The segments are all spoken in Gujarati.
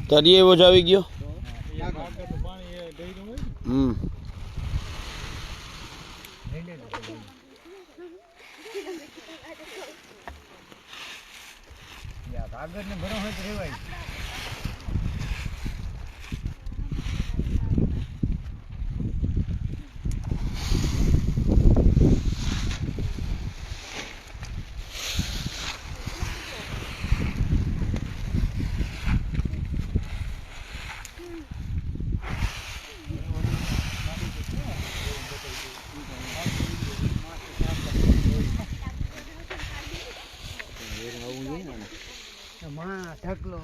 તરીએ એવો જ આવી ગયો. કાગળ ને ભરો હોય તો રેવાય. ઢકલો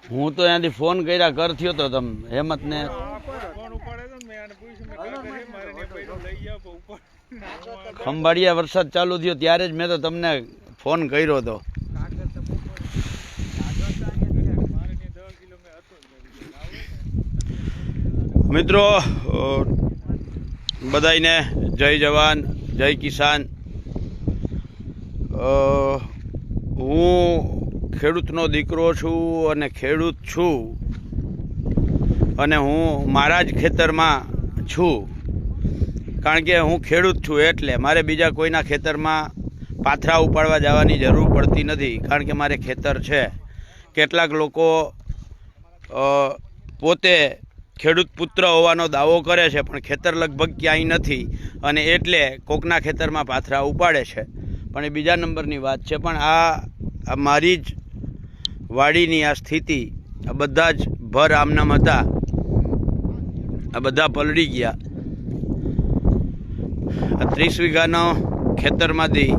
હું તો ત્યાંથી ફોન કર્યા કર થયો તો તમે હેમંત ને ખંભાળિયા વરસાદ ચાલુ થયો ત્યારે જ મેં તો તમને ફોન કર્યો હતો. મિત્રો બધાઈને જય જવાન જય કિસાન. હું ખેડૂતનો દીકરો છું અને ખેડૂત છું અને હું મારા જ ખેતરમાં છું. કારણ કે હું ખેડૂત છું એટલે મારે બીજા કોઈના ખેતરમાં પાથરા ઉપાડવા જવાની જરૂર પડતી નથી. કારણ કે મારે ખેતર છે. કેટલાક લોકો પોતે ખેડૂત પુત્ર હોવાનો દાવો કરે છે પણ ખેતર લગભગ ક્યાંય નથી અને એટલે કોકના ખેતરમાં પાથરા ઉપાડે છે. પણ એ બીજા નંબરની વાત છે. પણ આ મારી જ વાડીની આ સ્થિતિ, આ બધા જ ભર આમનામ હતા, આ બધા પલળી ગયા. આ 30 વીઘાનો ખેતરમાંથી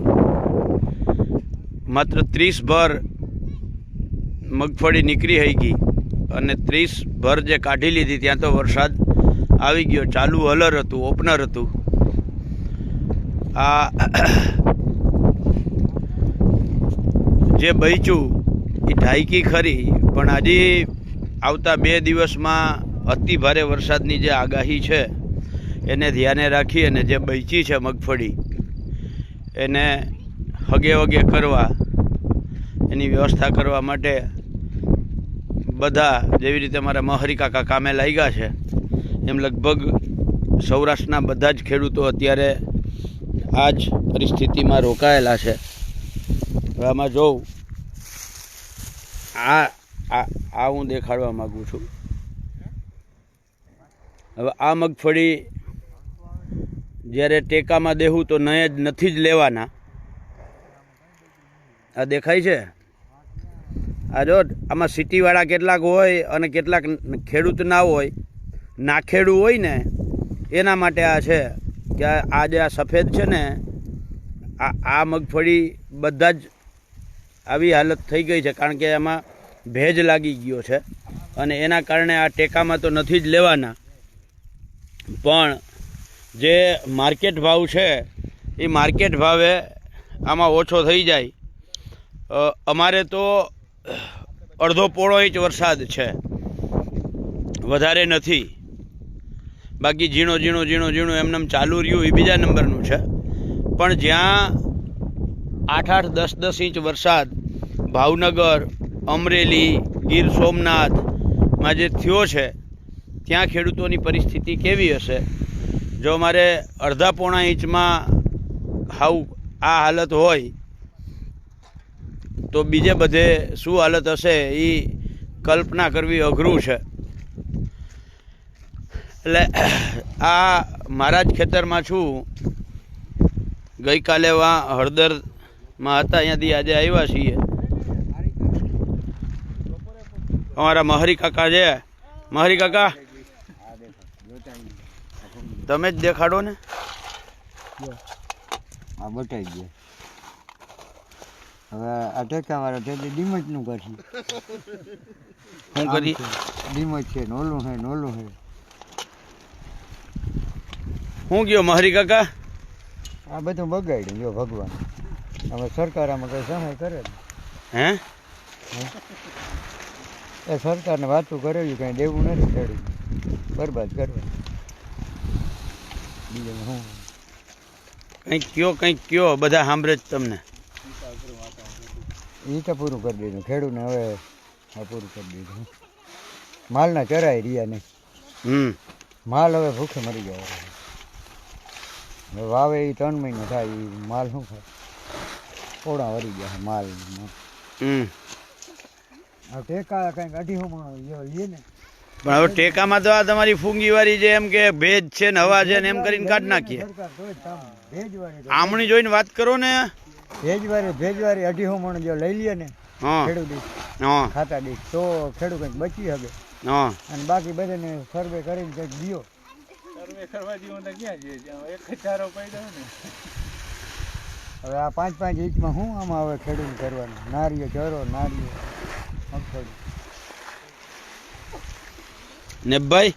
માત્ર 30 ભર મગફળી નીકળી થઈ ગઈ અને 30 ભર જે કાઢી લીધી ત્યાં તો વરસાદ આવી ગયો. ચાલુ હલર હતું, ઓપનર હતું. આ જે બહીચું એ ઢાઈકી ખરી પણ હજી આવતા 2 દિવસમાં અતિ ભારે વરસાદની જે આગાહી છે એને ધ્યાને રાખી અને જે બહીચી છે મગફળી એને હગે વગે કરવા, એની વ્યવસ્થા કરવા માટે બધા જેવી રીતે મારા મહરી કાકા કામે લાગ્યા છે એમ લગભગ સૌરાષ્ટ્રના બધા જ ખેડૂતો અત્યારે આ જ પરિસ્થિતિમાં રોકાયેલા છે. હવે આમાં જોઉં આ હું દેખાડવા માગું છું. હવે આ મગફળી જ્યારે ટેકામાં દેવું તો નથી જ લેવાના. આ દેખાય છે. આ જો આમાં સિટીવાળા કેટલાક હોય અને કેટલાક ખેડૂત ના હોય, નાખેડું હોય ને એના માટે આ છે કે આ જે આ સફેદ છે ને આ મગફળી બધા જ આવી હાલત થઈ ગઈ છે. કારણ કે એમાં ભેજ લાગી ગયો છે અને એના કારણે આ ટેકામાં તો નથી જ લેવાના. પણ જે માર્કેટ ભાવ છે એ માર્કેટ ભાવે આમાં ઓછો થઈ જાય. અમારે તો અડધો પોળો ઇંચ વરસાદ છે, વધારે નથી. બાકી ઝીણું એમને ચાલુ રહ્યું એ બીજા નંબરનું છે. પણ જ્યાં 8-8, 10-10 ઇંચ વરસાદ ભાવનગર, અમરેલી, ગીર સોમનાથમાં જે થયો છે ત્યાં ખેડૂતોની પરિસ્થિતિ કેવી હશે? જો મારે અડધા પોણા ઇંચમાં આ હાલત હોય તો બીજે બધે શું હાલત હશે એ કલ્પના કરવી અઘરું છે. એટલે આ મારા જ ખેતરમાં છું. ગઈકાલે હળદરમાં હતા, અહીંયાથી આજે આવ્યા છીએ. અમારા મહરી કાકા છે. મહરી કાકા તમે જ દેખાડો ને. આ બતાવી દે. હવે આ ટેકા વાળા તે ડીમચ નું કરશું. શું કરી? ડીમચ છે, નોલું છે. શું ગયો મહરી કાકા? આ બધું બગાડ્યું જો ભગવાન. હવે સરકાર આમાં કઈ સહાય કરે હે? એ સરકારને વાતું કરેલું કઈ દેવું નથી, ચડી બરબાદ કરવા. બીજું હું કંઈક કયો બધા સાંભળે જ તમને. એ તો પૂરું કરી દીધું ખેડૂતને, હવે આ પૂરું કરી દીધું. માલના ચરાઈ રહ્યા નહીં, માલ હવે ભૂખે મરી ગયા. હવે વાવે એ 3 મહિના થાય, એ માલ શું ખાય? પોળા વરી ગયા માલ. હવે ટેકા કંઈક 250 મણ લે ને. પણ હવે ટેકામાં તો આ તમારી ફૂંગીવાળી જે એમ કે ભેજ છે ને હવા છે ને એમ કરીને કાઢ નાખીએ. આમણી જોઈને વાત કરો ને. ભેજવારી 250 મણ જો લઈ લઈએ ને ખેડૂત દીઠ, ખાતા દીઠ, તો ખેડૂત કંઈક બચી શકે. અને બાકી બધાને સર્વે કરીને કંઈક દિયો. સર્વે કરવા દીધો તો ક્યાં જઈએ? એક જ ધારો પડ્યો ને. હવે આ 5-5 ઇંચમાં શું આમાં હવે ખેડૂત કરવાનું? નારિયેળ ચરો, નારિયેળ, મગફળી. ને ભાઈ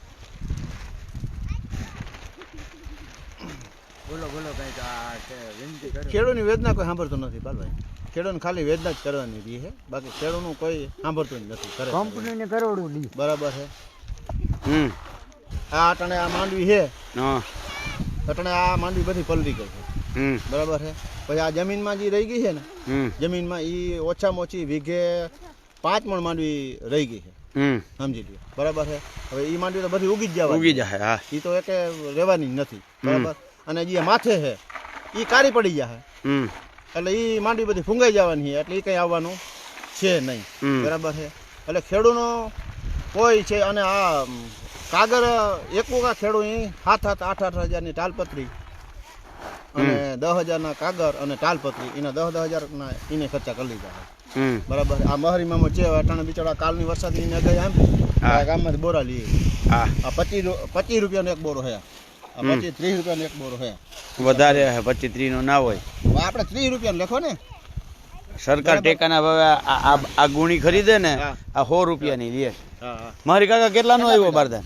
બોલો કંઈક આ વિનંતી કરો. ખેડૂતની વેદના કોઈ સાંભળતું નથી પાલભાઈ. ખેડૂતને ખાલી વેદના જ કરવાની રહી છે, બાકી ખેડૂતનું કોઈ સાંભળતું જ નથી. કંપનીને કરોડું દી બરાબર છે. આ અટાણે આ માંડવી છે, અટાણે આ માંડવી બધી પલટી ગઈ છે. બરાબર છે. પછી આ જમીનમાં જે રહી ગઈ છે ને, જમીનમાં એ ઓછામાં ઓછી વીઘે 5 મણ માંડવી રહી ગઈ છે. સમજી લ્યો. બરાબર છે. હવે એ માંડવી તો બધી ઉગી જ જાય. હા, એ તો એકે રહેવાની જ નથી. બરાબર. અને જે માથે છે એ કારી પડી જાય, એટલે એ માંડવી બધી ફૂંગાઈ જવાની છે, એટલે એ કંઈ આવવાનું છે નહીં. બરાબર છે. એટલે ખેડૂતનો કોઈ છે. અને આ કાગર એકું ખેડૂત 7-8 હજારની ટાલપત્રી અને 10,000ના કાગર અને ટાલપત્રી, એના 10,000ના એને ખર્ચા કરી લીધા. બરાબર. આ મહરીમાં છે અટાણે બિચારા કાલની વરસાદની એને ગઈ આમ ગામમાંથી બોરા લઈએ. આ 25 રૂપિયાનો એક બોરો છે. 25-30 રૂપિયાનો એક બોરો છે. વધારે 25-30 નો ના હોય. આપણે 30 રૂપિયાનો લેખો ને. સરકાર ટેકાના ભાવે આ ગુણી ખરીદે ને, આ 100 રૂપિયાની લે. મારી કાકા કેટલાનો આવ્યો બારદાન?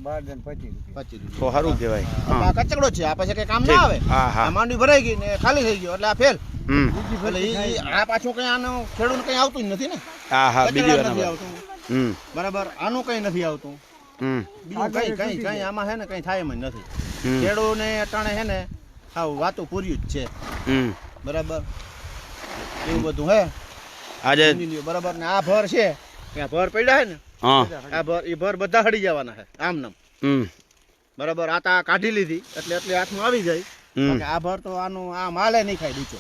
25 રૂપિયા. તો સારું કહેવાય. આ કચકડો છે, આ પછી કઈ કામ ના આવે. આ માંડવી ભરાઈ ગઈ ને ખાલી થઈ ગયો એટલે આ ફેલ. એટલે આ પાછું કઈ આનું ખેડૂત કઈ આવતું જ નથી ને. બીજી નથી આવતું. બરાબર. આનું કઈ નથી આવતું. બીજું કઈ આમાં છે ને કઈ થાય એમ જ નથી. ખેડૂતને અટાણે છે ને હા વાતો પૂરી જ છે. બરાબર. એવું બધું હે આજે. બરાબર. ને આ ભર છે, ત્યાં ભર પડ્યા છે ને, આ ભર એ ભર બધા હડી જવાના છે આમ નામ. બરાબર. આ તા કાઢી લીધી એટલે હાથમાં આવી જાય. આ ભર તો આનું આ માલે નહીં ખાય બીજો.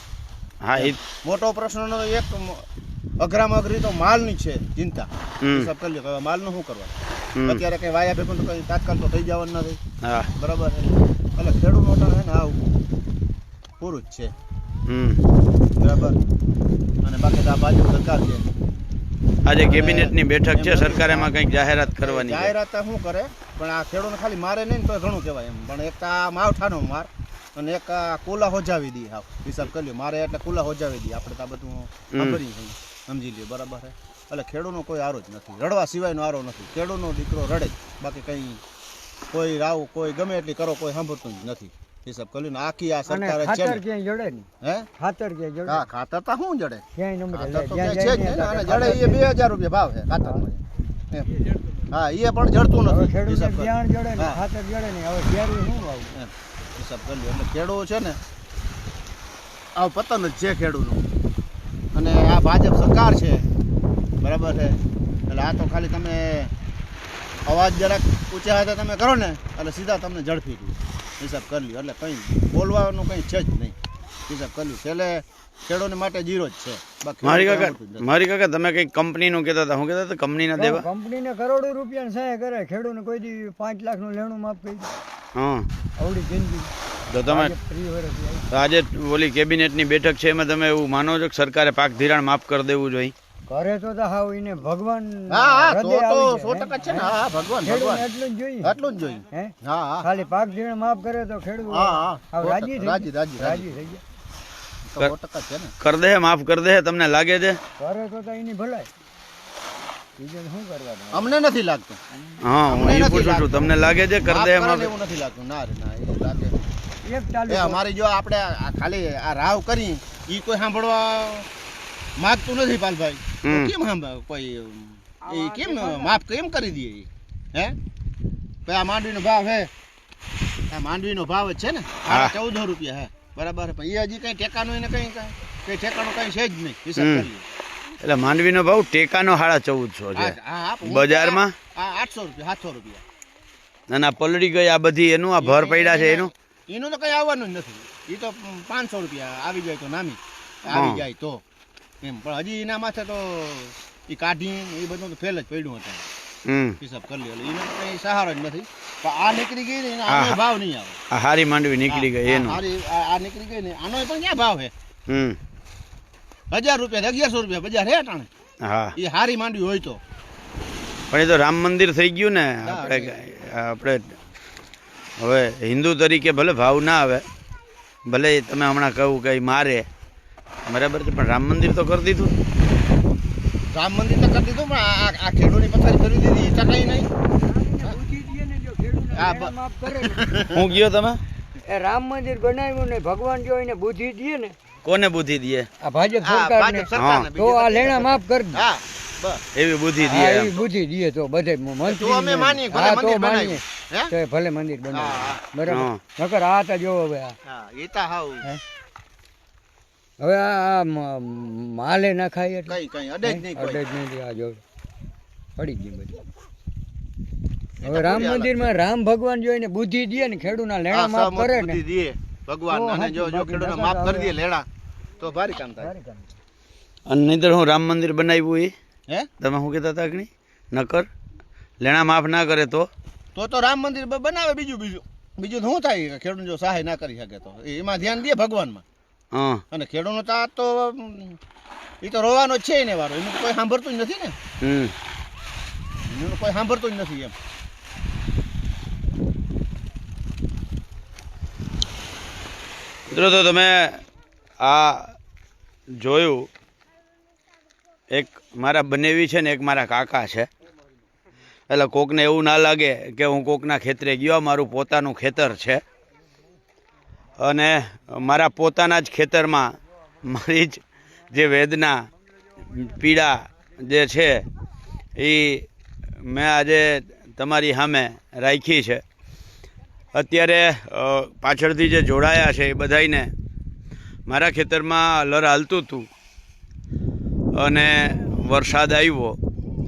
હા, એ મોટો પ્રશ્નનો એક અઘરામાં અઘરી તો માલની છે ચિંતા. હિસાબ કરી લો માલનું શું કરવાનું? અત્યારે કઈ વાયા ભેગું તો કઈ તાત્કાલ તો થઈ જવાનું નથી. બરાબર. એટલે ખેડૂત મોટા છે ને આવું પૂરું જ છે. બરાબર. અને બાકી તો આ બાજુ સરકાર છે. આજે કેબિનેટની બેઠક છે, સરકાર એમાં કંઈક જાહેરાત કરવાની. જાહેરાત શું કરે, પણ આ ખેડૂતને ખાલી મારે નહીં ને તો ઘણું કહેવાય એમ. પણ એક આ માવઠાનો માર અને એક આ કુલા હોજાવી દઈએ. હા, હિસાબ કરી લો. મારે એટલે કુલા હોજાવી દઈએ. આપણે તો આ બધું સાંભળી સમજી લ્યો. બરાબર છે. એટલે ખેડૂતનો કોઈ આરો જ નથી, રડવા સિવાયનો આરો નથી. ખેડૂતનો દીકરો રડે જ, બાકી કંઈ કોઈ રાવ કોઈ ગમે એટલી કરો કોઈ સાંભળતું જ નથી. હિસાબ કરી લો. આખી આ સરકાર છે ખાતર ક્યાંય જડે નહીં. હે ખાતર ક્યાંય જડે? હા, ખાતર તો શું જડે? ક્યાંય નંબર ખાતર તો ક્યાંય છે જ નહીં. અને જડે એ 2,000 રૂપિયા ભાવ છે ખાતરનો. હા, એ પણ જડતું નથી. ખેડૂત જ્યાં જડે ને ખાતર જડે નહીં. હવે ક્યારે શું ભાવ? હિસાબ કરી લો. એટલે ખેડૂત છે ને આવું પતન જ છે ખેડૂતનું. અને આ ભાજપ સરકાર છે. બરાબર છે. એટલે આ તો ખાલી તમે અવાજ જરાક ઊંચા હાથે તમે કરો ને એટલે સીધા તમને ઝડપી દઉં. હિસાબ કરી લો. એટલે કંઈ બોલવાનું કંઈ છે જ નહીં. હિસાબ કરી લો. છેલ્લે ખેડૂત માટે 0 જ છે. મારી કાકા તમે કઈ કંપનીનું કહેતા હતા, હું કહેતા હતા કંપનીના દેવા? કંપનીને કરોડો રૂપિયા સહાય કરે, ખેડૂતને કોઈ દી 5 લાખનું લેણું માફ કરી દે. આવડી જિંદગી. તો તમે આજે ઓલી કેબિનેટની બેઠક છે, એમાં તમે એવું માનો છો કે સરકારે પાક ધિરાણ માફ કરી દેવું જોઈએ? કરે તો હાવ એને ભગવાન. હા, તો 100% છે ને. હા, ભગવાન એટલું જ જોઈએ. એટલું જ જોઈએ. હે? હા, ખાલી પાક ધિરાણ માફ કરે તો ખેડૂત રાજી થઈ જાય. કર દે, માફ કર દે. તમને લાગે છે કરે તો એની ભલાઈ. બીજું શું કરવાનું? અમને નથી લાગતું. હા, હું એ પૂછું છું, તમને લાગે છે કર દે? એવું નથી લાગતું. ના એ લાગે. અમારી જો આપણે ખાલી આ રાવ કરી ઈ કોઈ સાંભળવા માંગતું નથી પાલભાઈ. કેમ કોઈ કેમ માફ કેમ કરી દઈએ? હે, આ માંડવીનો ભાવ હે, આ માંડવીનો ભાવ જ છે ને 1400 રૂપિયા હે. બરાબર. પણ એ હજી કઈ ટેકાનું એને કઈ ઠેકાણું કઈ છે જ નહીં. હિસાબ કરીએ એટલે માંડવીનો ભાવ ટેકાનો 1450 છે બજારમાં. 800 રૂપિયા 700 રૂપિયા. અને આ પલળી ગઈ આ બધી એનું આ ભર પડ્યા છે એનું તો કઈ આવવાનું જ નથી. એ તો 500 રૂપિયા આવી જાય તો નામી આવી જાય તો એમ. પણ હજી એના માથે તો એ કાઢી એ બધું તો ફેલ જ પડ્યું હતું. હિસાબ કરી લે એનો કઈ સહારો જ નથી. પણ આ નીકળી ગઈ ને આનો ભાવ નહીં આવે. આ હારી માંડવી નીકળી ગઈ એનો આ નીકળી ગઈ ને આનો પણ ક્યાં ભાવ છે? 1000 રૂપિયા 1100 રૂપિયા બજાર હે અટાણે. હા એ હારી માંડવી હોય તો. પણ એ તો રામ મંદિર થઈ ગયું ને. આપણે હવે હિન્દુ તરીકે ભલે ભાવ ના આવે, ભલે તમે હમણાં કહું કે મારે બરાબર છે, પણ રામ મંદિર તો કરી દીધું. રામ મંદિર તો કરી દીધું, પણ આ ખેડૂતની પથારી કરી દીધી એ ટકાઈ નહીં. હું ગયો તમે એ રામ મંદિર બનાવ્યું ને ભગવાન જો એને બુદ્ધિ દે ને. કોને બુદ્ધિ દે? આ ભાજપ સરકાર. તો આ લેણા માફ કરી દે. એવી બુદ્ધિ દે. એવી બુદ્ધિ દે તો બધે મંત્રી અમે માનીએ ભલે મંદિર બનાવ્યું. તો ભલે મંદિર બનાવ્યું બરાબર. નકર આ તો જો હવે એ તો હાવ હવે આ માલે ના ખાય એટલે કઈ અડે જ નહીં. અડે જ નહીં. આ જો પડી ગઈ બધી. હવે રામ મંદિરમાં રામ ભગવાન જોઈને બુદ્ધિ દે ને ખેડૂતના લેણા માફ કરે ને ભગવાન અને જો ખેડૂતના માફ કરી દે લેણા તો ભારી કામ થાય. અને નહીંતર હું રામ મંદિર બનાવ્યું એ હે તમે શું કહેતા હતા કે નકર લેણા માફ ના કરે તો રામ મંદિર બનાવે. બીજું શું થાય? ખેડૂત જો સહાય ના કરી શકે તો એમાં ધ્યાન દે ભગવાનમાં. અને ખેડૂતનો તો એ તો રોવાનો જ છે ને વારો. એનું કોઈ સાંભળતું જ નથી ને. એનું કોઈ સાંભળતું જ નથી એમ. મિત્રો તો તમે આ જોયું, એક મારા બનેવી છે ને એક મારા કાકા છે. એટલે કોકને એવું ના લાગે કે હું કોકના ખેતરે ગયો, મારું પોતાનું ખેતર છે અને મારા પોતાના જ ખેતરમાં મારી જ જે વેદના પીડા જે છે એ મેં આજે તમારી સામે રાખી છે. અત્યારે પાછળથી જે જોડાયા છે એ બધાને મારા ખેતરમાં લર હાલતું હતું અને વરસાદ આવ્યો.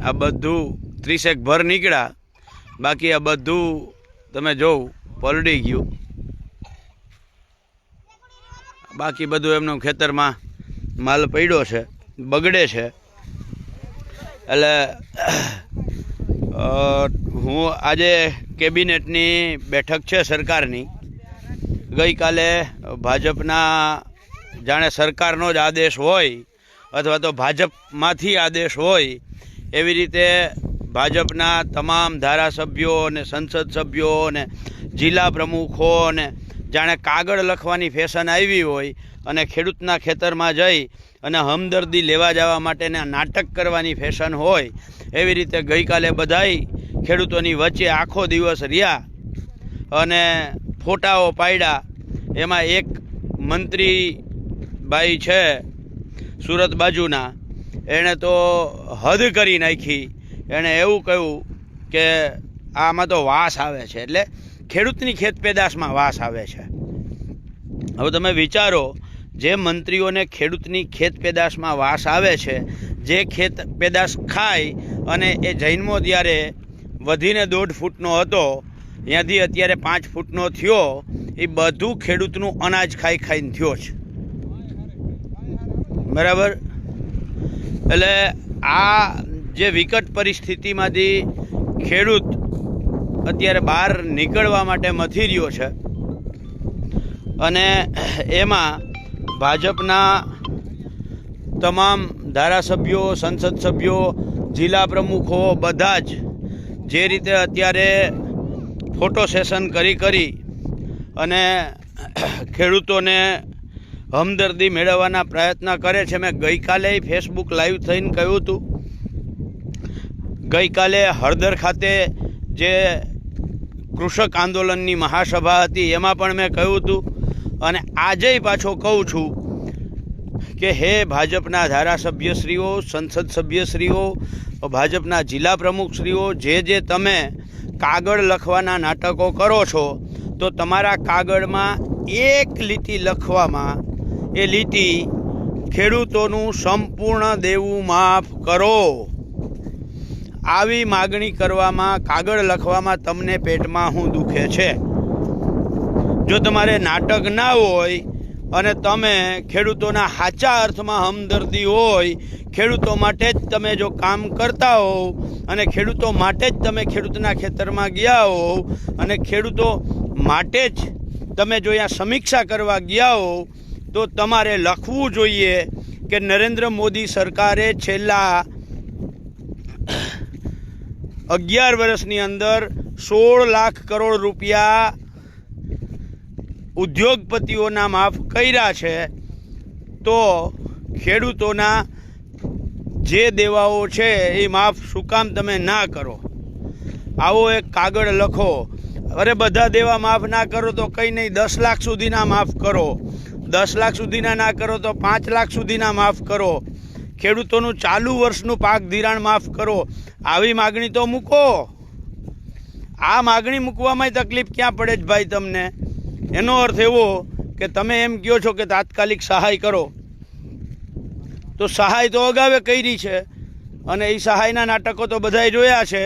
આ બધું 30 ભર નીકળ્યા, બાકી આ બધું તમે જોવ પલળી ગયું. બાકી બધું એમનું ખેતરમાં માલ પડ્યો છે, બગડે છે. એટલે હું આજે કેબિનેટની બેઠક છે સરકારની. ગઈકાલે ભાજપના જાણે સરકારનો જ આદેશ હોય અથવા તો ભાજપમાંથી આદેશ હોય એવી રીતે ભાજપના તમામ ધારાસભ્યો અને સંસદ સભ્યો અને જિલ્લા પ્રમુખો અને જાણે કાગળ લખવાની ફેશન આવી હોય અને ખેડૂતના ખેતરમાં જઈ અને હમદર્દી લેવા જવા માટેના નાટક કરવાની ફેશન હોય એવી રીતે ગઈકાલે બધાય ખેડૂતોની વચ્ચે આખો દિવસ રહ્યા અને ફોટાઓ પાડ્યા. એમાં એક મંત્રી બાઈ છે સુરત બાજુના, એણે તો હદ કરી નાખી. એણે એવું કહ્યું કે આમાં તો વાસ આવે છે, એટલે ખેડૂતની ખેત પેદાશમાં વાસ આવે છે. હવે તમે વિચારો, જે મંત્રીઓને ખેડૂતની ખેત પેદાશમાં વાસ આવે છે, જે ખેત પેદાશ ખાય અને એ જન્મો ત્યારે વધીને 1.5 ફૂટનો હતો, ત્યાંથી અત્યારે 5 ફૂટનો થયો, એ બધું ખેડૂતનું અનાજ ખાઈને થયો છે. બરાબર. એટલે આ જે વિકટ પરિસ્થિતિમાંથી ખેડૂત અત્યારે બહાર નીકળવા માટે મથી રહ્યો છે અને એમાં ભાજપના તમામ ધારાસભ્યો, સંસદ સભ્યો, જિલ્લા પ્રમુખો બધા જ જે રીતે અત્યારે ફોટો સેશન કરી અને ખેડૂતોને હમદર્દી મેળવવાના પ્રયત્ન કરે છે. મેં ગઈકાલે ફેસબુક લાઈવ થઈને કહ્યું હતું, ગઈકાલે હળદર ખાતે જે કૃષક આંદોલનની મહાસભા હતી એમાં પણ મેં કહ્યું હતું અને આજે પાછો કહું છું કે હે ભાજપના ધારાસભ્યશ્રીઓ, સંસદ સભ્યશ્રીઓ, ભાજપના જિલ્લા પ્રમુખશ્રીઓ, જે તમે કાગળ લખવાના નાટકો કરો છો, તો તમારા કાગળમાં એક લીટી લખવામાં એ લીટી ખેડૂતોનું સંપૂર્ણ દેવું માફ કરો, આવી માગણી કરવામાં, કાગળ લખવામાં તમને પેટમાં શું દુખે છે? જો તમારે નાટક ના હોય અને તમે ખેડૂતોના સાચા અર્થમાં હમદર્દી હોય, ખેડૂતો માટે જ તમે જો કામ કરતા હોવ અને ખેડૂતો માટે જ તમે ખેડૂતના ખેતરમાં ગયા હોવ અને ખેડૂતો માટે જ તમે જો અહીંયા સમીક્ષા કરવા ગયા હોવ તો તમારે લખવું જોઈએ કે નરેન્દ્ર મોદી સરકારે છેલ્લા 11 વર્ષની અંદર 16 લાખ કરોડ રૂપિયા ઉદ્યોગપતિઓના માફ કર્યા છે, તો ખેડૂતોના જે દેવાઓ છે એ માફ શું કામ તમે ના કરો? આવો એક કાગળ લખો. અરે બધા દેવા માફ ના કરો તો કંઈ નહીં, 10 લાખ સુધીના માફ કરો, 10 લાખ સુધીના ના કરો તો 5 લાખ સુધીના માફ કરો, ખેડૂતોનું ચાલુ વર્ષનું પાક ધિરાણ માફ કરો. આવી માગણી તો મૂકો. આ માગણી મૂકવામાં તકલીફ ક્યાં પડે જ ભાઈ તમને? એનો અર્થ એવો કે તમે એમ કહો છો કે તાત્કાલિક સહાય કરો, તો સહાય તો અગાઉ કરી છે અને એ સહાયના નાટકો તો બધાએ જોયા છે.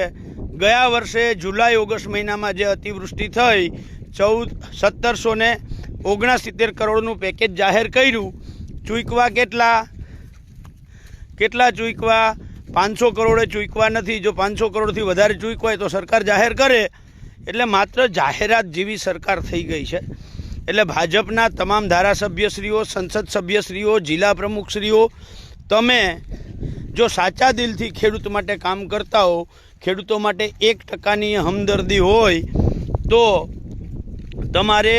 ગયા વર્ષે જુલાઈ ઓગસ્ટ મહિનામાં જે અતિવૃષ્ટિ થઈ 1769 કરોડનું પેકેજ જાહેર કર્યું. ચૂકવા કેટલા ચૂકવા? 500 કરોડે ચૂકવા નથી. જો 500 કરોડથી વધારે ચૂકવા હોય તો સરકાર જાહેર કરે. એટલે માત્ર જાહેરાત જેવી સરકાર થઈ ગઈ છે. એટલે ભાજપના તમામ ધારાસભ્યશ્રીઓ, સંસદ સભ્યશ્રીઓ, જિલ્લા પ્રમુખશ્રીઓ, તમે જો સાચા દિલથી ખેડૂત માટે કામ કરતા હો, ખેડૂતો માટે 1% હમદર્દી હોય, તો તમારે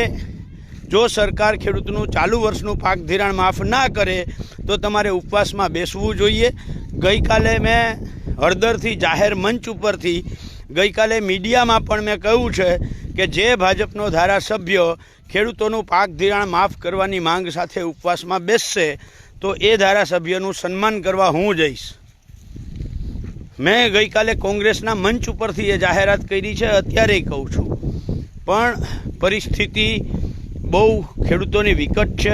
જો સરકાર ખેડૂતનું ચાલુ વર્ષનું પાક ધિરાણ માફ ના કરે તો તમારે ઉપવાસમાં બેસવું જોઈએ. ગઈકાલે મેં હળદરથી જાહેર મંચ ઉપરથી ગઈકાલે મીડિયામાં પણ મેં કહ્યું છે કે જે ભાજપનો ધારાસભ્ય ખેડૂતોનું પાક ધિરાણ માફ કરવાની માંગ સાથે ઉપવાસમાં બેસશે તો એ ધારાસભ્યનું સન્માન કરવા હું જઈશ. મેં ગઈકાલે કોંગ્રેસના મંચ ઉપરથી એ જાહેરાત કરી છે, અત્યારે કહું છું. પણ પરિસ્થિતિ બહુ ખેડૂતોની વિકટ છે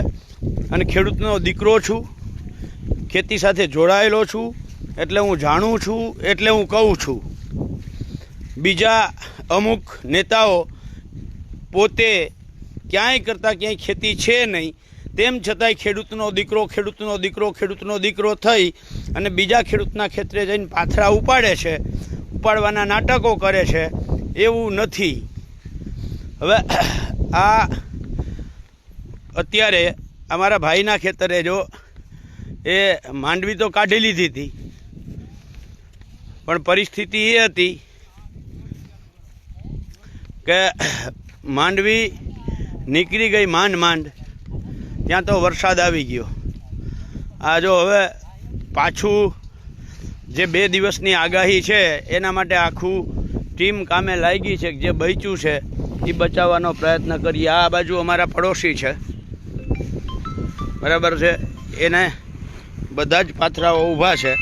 અને ખેડૂતનો દીકરો છું, ખેતી સાથે જોડાયેલો છું, એટલે હું જાણું છું, એટલે હું કહું છું. બીજા અમુક નેતાઓ પોતે ક્યાંય કરતાં ક્યાંય ખેતી છે નહીં, તેમ છતાંય ખેડૂતનો દીકરો થઈ અને બીજા ખેડૂતના ખેતરે જઈને પાથરા ઉપાડે છે, ઉપાડવાના નાટકો કરે છે. એવું નથી. હવે આ અત્યારે અમારા ભાઈના ખેતરે જો એ માંડવી તો કાઢી લીધી હતી, પણ પરિસ્થિતિ એ હતી કે માંડવી નીકળી ગઈ માંડ, ત્યાં તો વરસાદ આવી ગયો. આ જો હવે પાછું જે 2 દિવસની આગાહી છે એના માટે આખું ટીમ કામે લાગી છે. જે બચ્યું છે એ બચાવવાનો પ્રયત્ન કરીએ. આ બાજુ અમારા પડોશી છે, બરાબર છે, એને બધા જ પાથરાઓ ઊભા છે,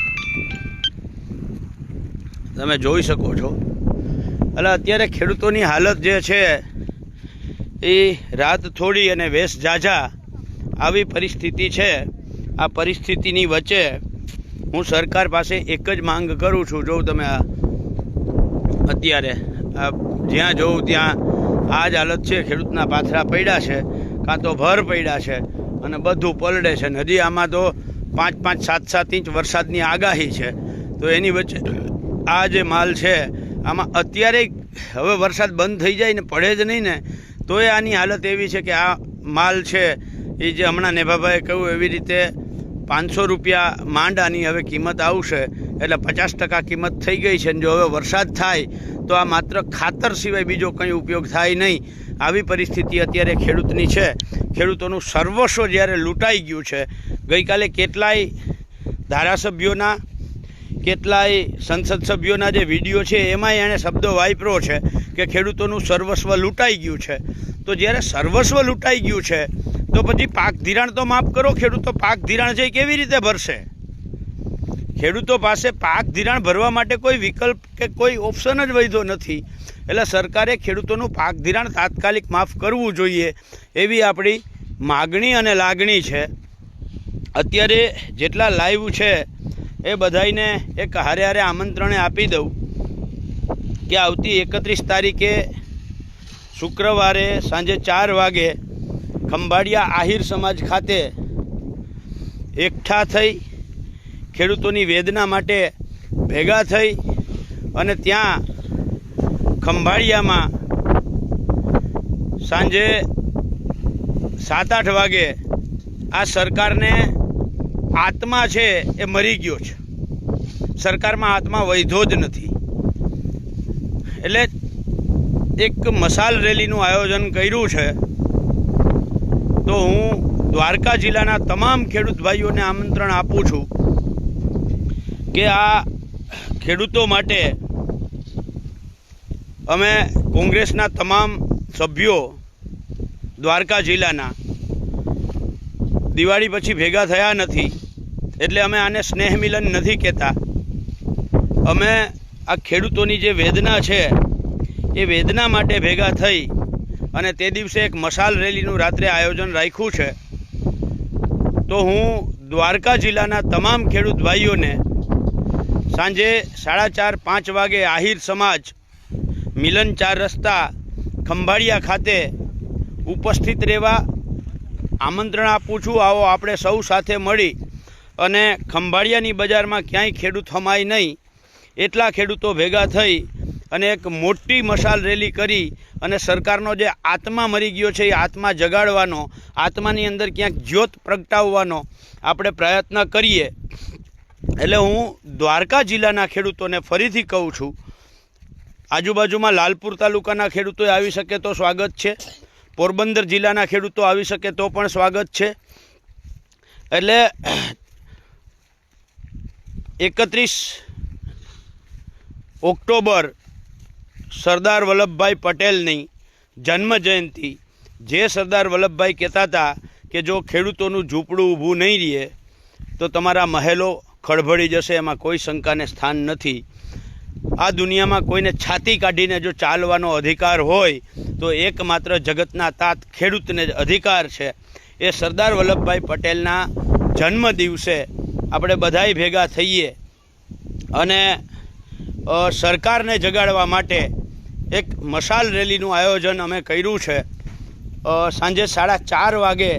તમે જોઈ શકો છો. એટલે અત્યારે ખેડૂતોની હાલત જે છે એ રાત થોડી અને વેશ ઝાઝા, આવી પરિસ્થિતિ છે. આ પરિસ્થિતિની વચ્ચે હું સરકાર પાસે એક જ માંગ કરું છું. જો તમે અત્યારે જ્યાં જોઉં ત્યાં આ જ હાલત છે. ખેડૂતના પાથરા પડ્યા છે, કાં તો ભર પડ્યા છે અને બધું પલળે છે. ને હજી આમાં તો 5-5, 7-7 ઇંચ વરસાદની આગાહી છે. તો એની વચ્ચે આ જે માલ છે આમાં અત્યારે હવે વરસાદ બંધ થઈ જાય ને પડે જ નહીં ને તોય આની હાલત એવી છે કે આ માલ છે એ જે હમણાં નેભાભાઈએ કહ્યું એવી રીતે 500 રૂપિયા માંડ આની હવે કિંમત આવશે, એટલે 50% કિંમત થઈ ગઈ છે. જો હવે વરસાદ થાય તો આ માત્ર ખાતર સિવાય બીજો કંઈ ઉપયોગ થાય નહીં. આવી પરિસ્થિતિ અત્યારે ખેડૂતની છે. ખેડૂતોનું સર્વસ્વ જ્યારે લૂંટાઈ ગયું છે. ગઈકાલે કેટલાય ધારાસભ્યોના, કેટલાય સંસદ સભ્યોના જે વિડીયો છે એમાંય એણે શબ્દો વાપર્યો છે કે ખેડૂતોનું સર્વસ્વ લૂંટાઈ ગયું છે. તો જ્યારે સર્વસ્વ લૂંટાઈ ગયું છે તો પછી પાક ધિરાણ તો માફ કરો. ખેડૂતો પાક ધિરાણ છે કેવી રીતે ભરશે? ખેડૂતો પાસે પાક ધિરાણ ભરવા માટે કોઈ વિકલ્પ કે કોઈ ઓપ્શન જ વધ્યો નથી. એટલે સરકારે ખેડૂતોનું પાક ધિરાણ તાત્કાલિક માફ કરવું જોઈએ એવી આપણી માગણી અને લાગણી છે. અત્યારે જેટલા લાઈવ છે એ બધાઈને એક હારે હારે આમંત્રણે આપી દઉં કે આવતી 31 તારીખે શુક્રવારે સાંજે 4 વાગે ખંભાળિયા આહિર સમાજ ખાતે એકઠા થઈ ખેડૂતોની વેદના માટે ભેગા થઈ અને ત્યાં ખંભાળિયામાં સાંજે 7-8 વાગે આ સરકારને આત્મા છે એ મરી ગયો છે. સરકારમાં આત્મા વૈધો જ નથી. એટલે એક મશાલ રેલીનું આયોજન કર્યું છે. તો હું દ્વારકા જિલ્લાના તમામ ખેડૂત ભાઈઓને આમંત્રણ આપું છું કે આ ખેડૂતો માટે અમે કોંગ્રેસના તમામ સભ્યો દ્વારકા જિલ્લાના દિવાળી પછી ભેગા થયા નથી. એટલે અમે આને સ્નેહ મિલન નથી કહેતા. અમે આ ખેડૂતોની જે વેદના છે એ વેદના માટે ભેગા થઈ અને તે દિવસે એક મશાલ રેલીનું રાત્રે આયોજન રાખ્યું છે. તો હું દ્વારકા જિલ્લાના તમામ ખેડૂત ભાઈઓને સાંજે 4:30-5 વાગે આહિર સમાજ મિલન 4 રસ્તા ખંભાળિયા ખાતે ઉપસ્થિત રહેવા આમંત્રણ આપું છું. આવો આપણે સૌ સાથે મળી અને ખંભાળિયાની બજારમાં ક્યાંય ખેડૂત હમાય નહીં એટલા ખેડૂતો ભેગા થઈ અને એક મોટી મશાલ રેલી કરી અને સરકારનો જે આત્મા મરી ગયો છે એ આત્મા જગાડવાનો, આત્માની અંદર ક્યાંક જ્યોત પ્રગટાવવાનો આપણે પ્રયત્ન કરીએ. એટલે હું દ્વારકા જિલ્લાના ખેડૂતોને ફરીથી કહું છું, આજુબાજુમાં લાલપુર તાલુકાના ખેડૂતો આવી શકે તો સ્વાગત છે. પોરબંદર જિલ્લાના ખેડૂતો આવી શકે તો પણ સ્વાગત છે. એટલે 31 ઓક્ટોબર સરદાર વલ્લભભાઈ પટેલની જન્મ જયંતિ, જે સરદાર વલ્લભભાઈ કહેતા હતા કે જો ખેડૂતોનું ઝૂંપડું ઊભું નહીં રહે તો તમારા મહેલો ખળભળી જશે, એમાં કોઈ શંકાને સ્થાન નથી. આ દુનિયામાં કોઈને છાતી કાઢીને જો ચાલવાનો અધિકાર હોય તો એકમાત્ર જગતના તાત ખેડૂતને જ અધિકાર છે. એ સરદાર વલ્લભભાઈ પટેલના જન્મ દિવસે આપણે બધાય ભેગા થઈએ અને સરકારને જગાડવા માટે એક મશાલ રેલીનું આયોજન અમે કર્યું છે. સાંજે 4:30 વાગે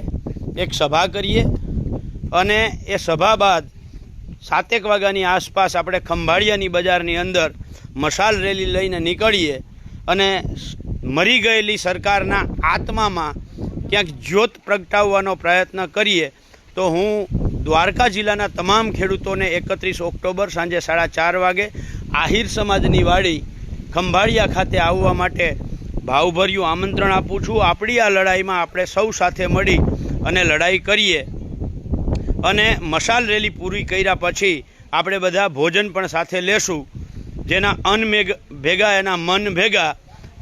એક સભા કરીએ અને એ સભા બાદ 7 વાગ્યાની આસપાસ આપણે ખંભાળિયાની બજારની અંદર મશાલ રેલી લઈને નીકળીએ અને મરી ગયેલી સરકારના આત્મામાં ક્યાંક જ્યોત પ્રગટાવવાનો પ્રયત્ન કરીએ. તો હું દ્વારકા જિલ્લાના તમામ ખેડૂતોને 31 ઓક્ટોબર સાંજે 4:30 વાગે આહિર સમાજની વાડી ખંભાળિયા ખાતે આવવા માટે ભાવભર્યું આમંત્રણ આપું છું. આપણી આ લડાઈમાં આપણે સૌ સાથે મળી અને લડાઈ કરીએ અને મશાલ રેલી પૂરી કર્યા પછી આપણે બધા ભોજન પણ સાથે લેશું. જેના અન્ન ભેગા એના મન ભેગા.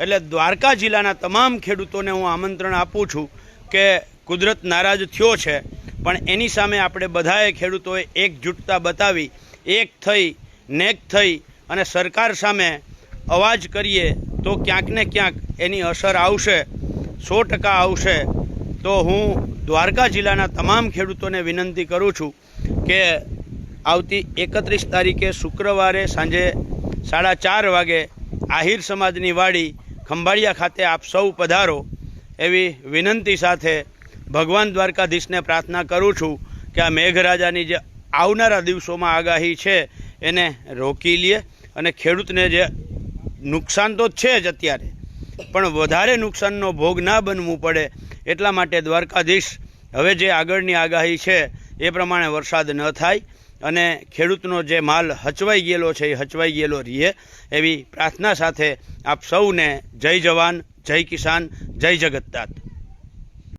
એટલે દ્વારકા જિલ્લાના તમામ ખેડૂતોને હું આમંત્રણ આપું છું કે કુદરત નારાજ થયો છે પણ એની સામે આપણે બધાએ ખેડૂતોએ એકજૂટતા બતાવી એક થઈ નેક થઈ અને સરકાર સામે અવાજ કરીએ તો ક્યાંક ને ક્યાંક એની અસર આવશે, 100% આવશે. તો હું દ્વારકા જિલ્લાના તમામ ખેડૂતોને વિનંતી કરું છું કે આવતી 31 તારીખે શુક્રવારે સાંજે 4:30 વાગે આહિર સમાજની વાડી ખંભાળિયા ખાતે આપ સૌ પધારો એવી વિનંતી સાથે ભગવાન દ્વારકાધીશને પ્રાર્થના કરું છું કે આ મેઘરાજાની જે આવનારા દિવસોમાં આગાહી છે એને રોકી લે અને ખેડૂતને જે નુકસાન તો છે જ અત્યારે પણ વધારે નુકસાનનો ભોગ ના બનવું પડે એટલા માટે દ્વારકાધીશ હવે જે આગળની આગાહી છે એ પ્રમાણે વરસાદ ન થાય અને ખેડૂતનો જે માલ હચવાઈ ગયેલો છે એ હચવાઈ ગયેલો રહે એવી પ્રાર્થના સાથે આપ સૌને જય જવાન, જય કિસાન, જય જગતનાથ.